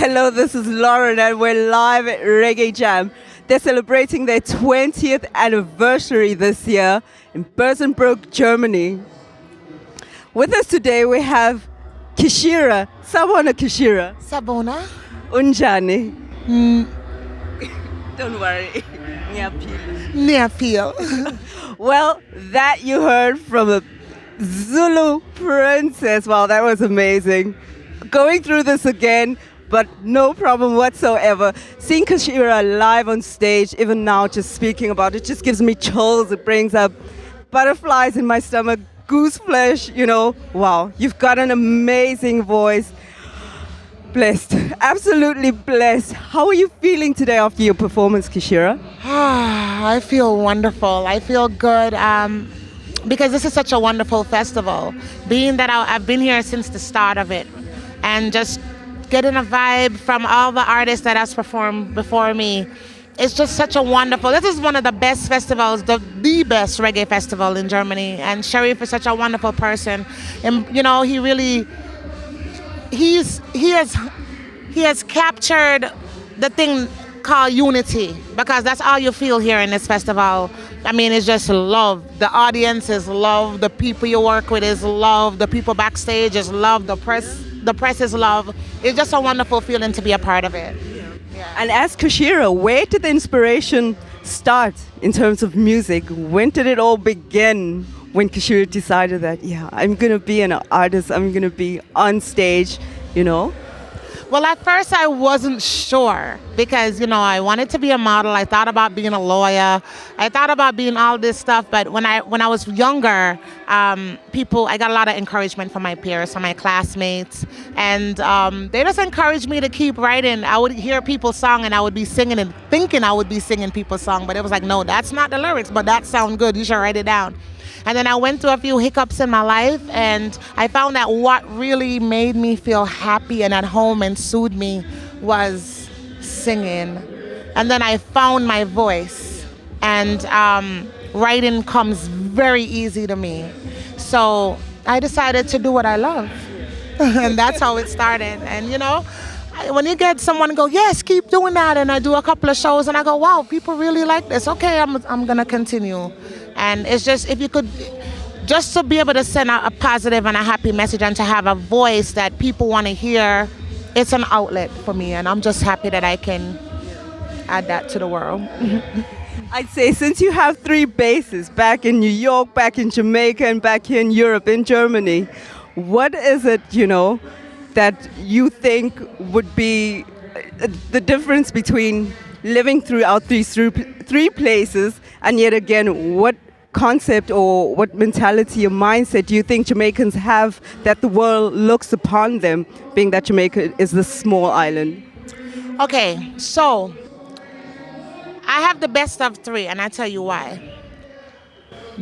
Hello, this is Lauren and we're live at Reggae Jam. They're celebrating their 20th anniversary this year in Bersenbrück, Germany. With us today we have Keishera. Sabona Keishera. Sabona. Unjani. Don't worry. Neapil. Well, that you heard from a Zulu princess. Wow, that was amazing. Going through this again, but no problem whatsoever. Seeing Keishera live on stage, even now just speaking about it, just gives me chills. It brings up butterflies in my stomach, goose flesh, Wow, you've got an amazing voice. Blessed, absolutely blessed. How are you feeling today after your performance, Keishera? I feel wonderful. I feel good because this is such a wonderful festival. Being that I've been here since the start of it and just getting a vibe from all the artists that has performed before me. It's just such a wonderful, this is one of the best festivals, the best reggae festival in Germany. And Sharif is such a wonderful person. And he has captured the thing called unity, because that's all you feel here in this festival. I mean, it's just love. The audience is love. The people you work with is love. The people backstage is love. The press is love. It's just a wonderful feeling to be a part of it. Yeah. And as Keishera, where did the inspiration start in terms of music? When did it all begin? When Keishera decided that, I'm going to be an artist, I'm going to be on stage, Well, at first I wasn't sure because, I wanted to be a model. I thought about being a lawyer. I thought about being all this stuff. But when I was younger, I got a lot of encouragement from my peers, from my classmates. And they just encouraged me to keep writing. I would hear people's song and I would be singing and thinking I would be singing people's song. But it was like, no, that's not the lyrics, but that sounds good. You should write it down. And then I went through a few hiccups in my life, and I found that what really made me feel happy and at home and soothed me was singing. And then I found my voice, and writing comes very easy to me. So I decided to do what I love. And that's how it started. And when you get someone go, yes, keep doing that, and I do a couple of shows and I go, wow, people really like this. Okay, I'm gonna continue. And it's just, if you could, just to be able to send a positive and a happy message and to have a voice that people want to hear, it's an outlet for me. And I'm just happy that I can add that to the world. I'd say since you have 3 bases, back in New York, back in Jamaica, and back here in Europe, in Germany, what is it, that you think would be the difference between living throughout these 3 places, and yet again, what concept or what mentality or mindset do you think Jamaicans have that the world looks upon them, being that Jamaica is this small island? Okay, so I have the best of 3, and I tell you why.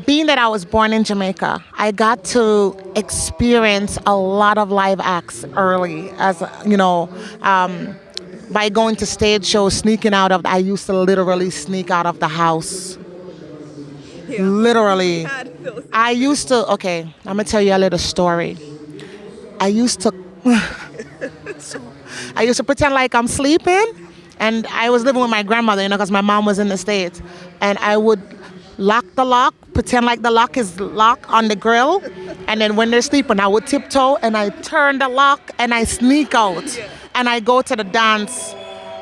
Being that I was born in Jamaica, I got to experience a lot of live acts early, as by going to stage shows, I used to literally sneak out of the house. Yeah. Literally. I'm gonna tell you a little story. I used to pretend like I'm sleeping, and I was living with my grandmother, because my mom was in the States, and I would lock the lock, pretend like the lock is locked on the grill, and then when they're sleeping, I would tiptoe and I turn the lock and I sneak out, and I go to the dance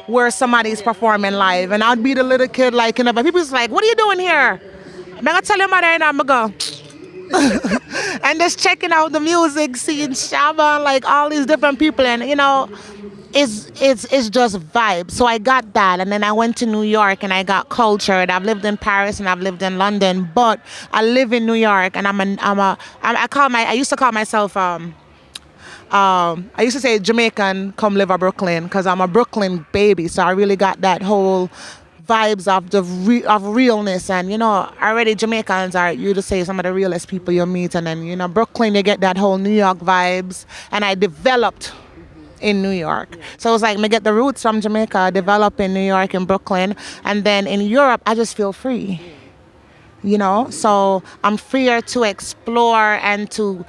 where somebody's performing live, and I'd be the little kid but people's like, what are you doing here? I'm gonna tell your mother, and I'm gonna go. And just checking out the music, seeing Shabba, all these different people, and it's just vibe. So I got that, and then I went to New York and I got cultured. I've lived in Paris and I've lived in London, but I live in New York, and I used to call myself I used to say Jamaican come live in Brooklyn, because I'm a Brooklyn baby. So I really got that whole vibes of realness, and already Jamaicans are, you to say, some of the realest people you meet, and then Brooklyn, you get that whole New York vibes, and I developed in New York. So it was like, me get the roots from Jamaica, develop in New York and Brooklyn, and then in Europe I just feel free. So I'm freer to explore and to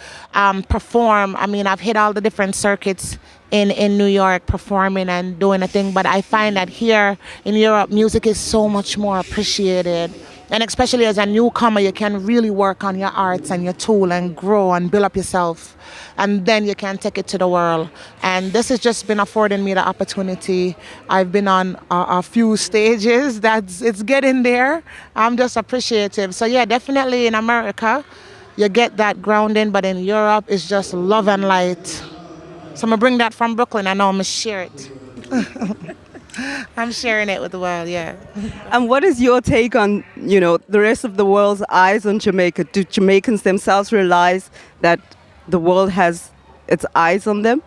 perform. I mean, I've hit all the different circuits in New York performing and doing a thing, but I find that here in Europe, music is so much more appreciated. And especially as a newcomer, you can really work on your arts and your tool and grow and build up yourself. And then you can take it to the world. And this has just been affording me the opportunity. I've been on a few stages. It's getting there. I'm just appreciative. So yeah, definitely in America, you get that grounding, but in Europe, it's just love and light. So I'm going to bring that from Brooklyn. I know I'm going to share it. I'm sharing it with the world, yeah. And what is your take on, the rest of the world's eyes on Jamaica? Do Jamaicans themselves realize that the world has its eyes on them?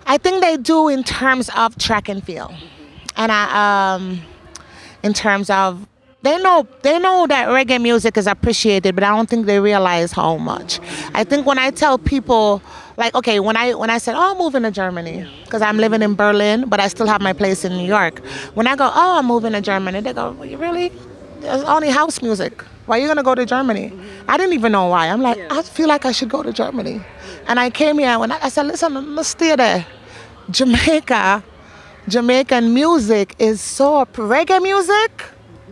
I think they do in terms of track and field. And in terms of, they know that reggae music is appreciated, but I don't think they realize how much. I think when I tell people, like, okay, when I said, oh, I'm moving to Germany, because I'm living in Berlin, but I still have my place in New York. When I go, oh, I'm moving to Germany, they go, well, you really? There's only house music. Why are you going to go to Germany? I didn't even know why. I'm like, I feel like I should go to Germany. And I came here and I said, listen, let's stay there. Jamaican music is so, reggae music,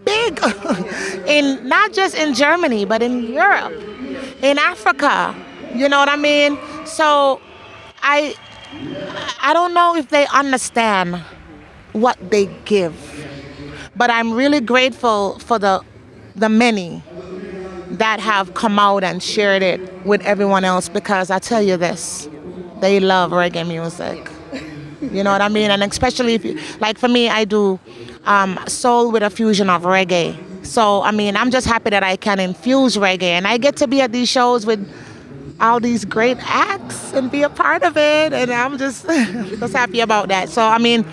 big. In not just in Germany, but in Europe, in Africa. You know what I mean? So I don't know if they understand what they give, but I'm really grateful for the many that have come out and shared it with everyone else, because I tell you this, they love reggae music. You know what I mean? And especially if you, like for me, I do soul with a fusion of reggae. So, I mean, I'm just happy that I can infuse reggae, and I get to be at these shows with all these great acts and be a part of it, and I'm just just happy about that. So, I mean,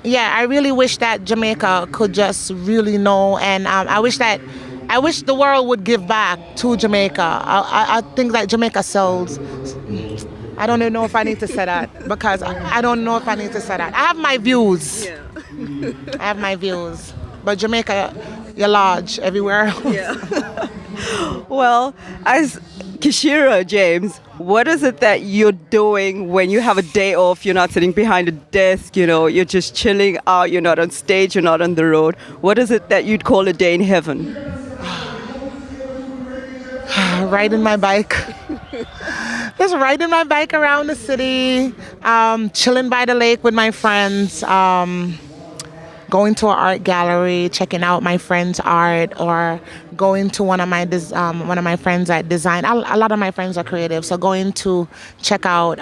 yeah, I really wish that Jamaica could just really know, and I wish the world would give back to Jamaica. I think that Jamaica sells. I don't even know if I need to say that, because I don't know if I need to say that. I have my views. Yeah. I have my views. But Jamaica, you're large everywhere. Yeah. Well, as Keishera, James, what is it that you're doing when you have a day off? You're not sitting behind a desk, you're just chilling out, you're not on stage, you're not on the road. What is it that you'd call a day in heaven? Riding my bike. Just riding my bike around the city, chilling by the lake with my friends, going to an art gallery, checking out my friends' art, or going to one of my friends that design. A lot of my friends are creative, so going to check out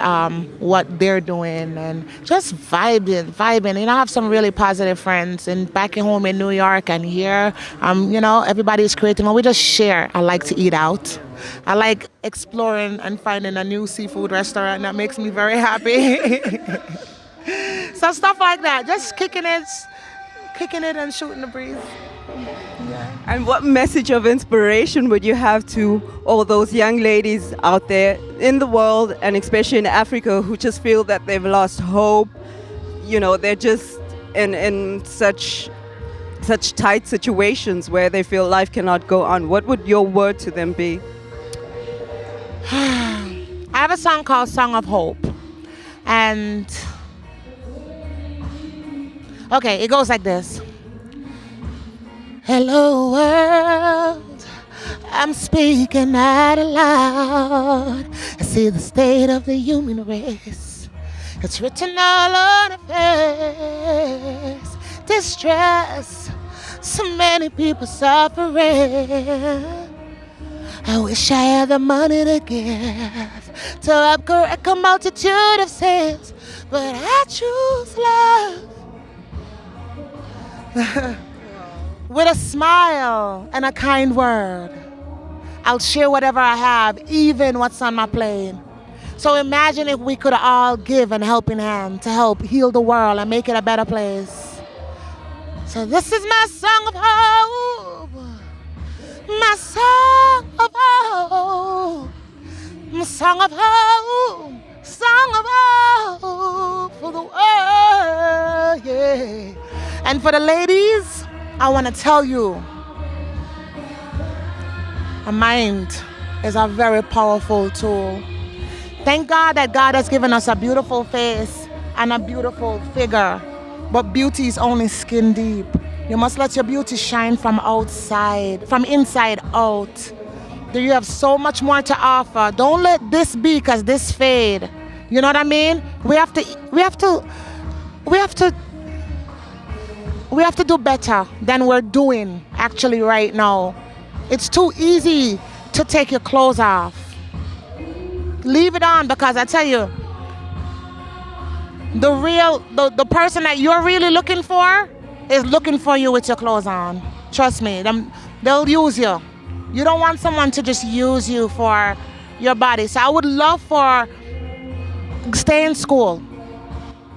what they're doing and just vibing. I have some really positive friends, and back home in New York and here, everybody's creative, and we just share. I like to eat out. I like exploring and finding a new seafood restaurant. That makes me very happy. So stuff like that, just kicking it and shooting the breeze. Yeah. And what message of inspiration would you have to all those young ladies out there in the world, and especially in Africa, who just feel that they've lost hope? They're just in such tight situations where they feel life cannot go on. What would your word to them be? I have a song called Song of Hope. And okay, it goes like this. Hello world, I'm speaking out loud. I see the state of the human race. It's written all on the face. Distress, so many people suffering. I wish I had the money to give to help correct a multitude of sins, but I choose love. With a smile and a kind word, I'll share whatever I have, even what's on my plate. So imagine if we could all give a helping hand to help heal the world and make it a better place. So this is my song of hope. My song of hope, my song of hope, song of hope for the world, yeah. And for the ladies, I want to tell you, a mind is a very powerful tool. Thank God that God has given us a beautiful face and a beautiful figure. But beauty is only skin deep. You must let your beauty shine from outside, from inside out. You have so much more to offer. Don't let this be because this fade. You know what I mean? We have to do better than we're doing actually right now. It's too easy to take your clothes off. Leave it on, because I tell you, the person that you're really looking for is looking for you with your clothes on. Trust me, they'll use you. You don't want someone to just use you for your body. So I would love for stay in school.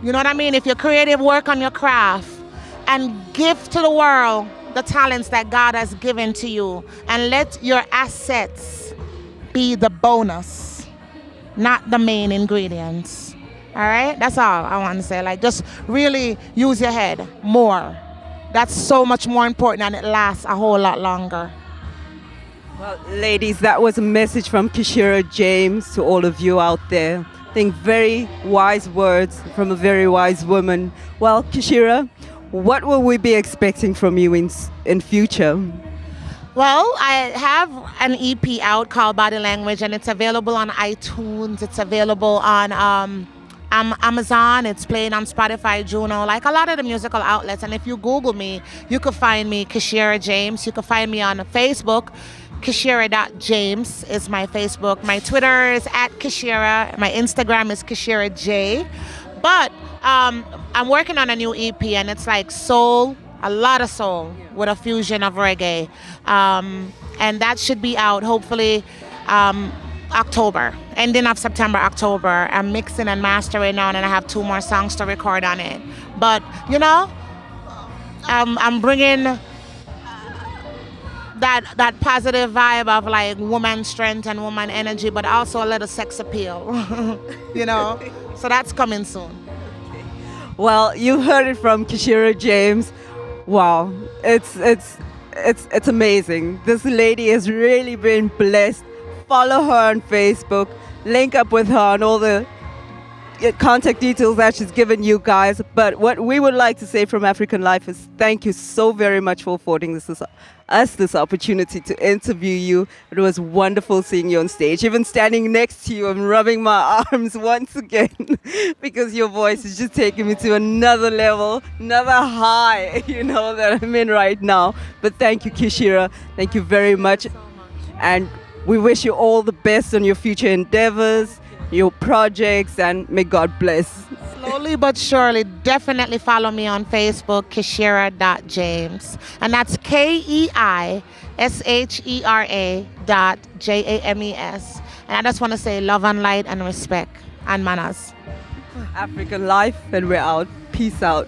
You know what I mean? If you're creative, work on your craft and give to the world the talents that God has given to you, and let your assets be the bonus, not the main ingredients. All right? That's all I want to say. Like, just really use your head more. That's so much more important, and it lasts a whole lot longer. Well, ladies, that was a message from Keishera James to all of you out there. I think very wise words from a very wise woman. Well, Keishera, what will we be expecting from you in future? Well, I have an EP out called Body Language, and it's available on iTunes. It's available on Amazon. It's playing on Spotify, Juno, like a lot of the musical outlets. And if you Google me, you could find me, Keishera James. You could find me on Facebook. Keishera.James is my Facebook. My Twitter is @Keishera. My Instagram is Keishera J. But I'm working on a new EP, and it's like soul, a lot of soul with a fusion of reggae. And that should be out hopefully October, ending of September, October. I'm mixing and mastering now, and I have 2 more songs to record on it. But, you know, I'm bringing that positive vibe of like woman strength and woman energy, but also a little sex appeal, you know? So that's coming soon. Well, you heard it from Keishera James. Wow, it's amazing. This lady has really been blessed. Follow her on Facebook. Link up with her on all the contact details that she's given you guys. But what we would like to say from African Life is thank you so very much for affording us this opportunity to interview you. It was wonderful seeing you on stage, even standing next to you and rubbing my arms once again, because your voice is just taking me to another level, another high, you know, that I'm in right now. But thank you, Keishera. Thank you very much. And we wish you all the best on your future endeavors, your projects, and may God bless. Slowly but surely, definitely follow me on Facebook, Keishera.James. And that's KEISHERA.JAMES. And I just want to say love and light and respect and manners. African Life, and we're out. Peace out.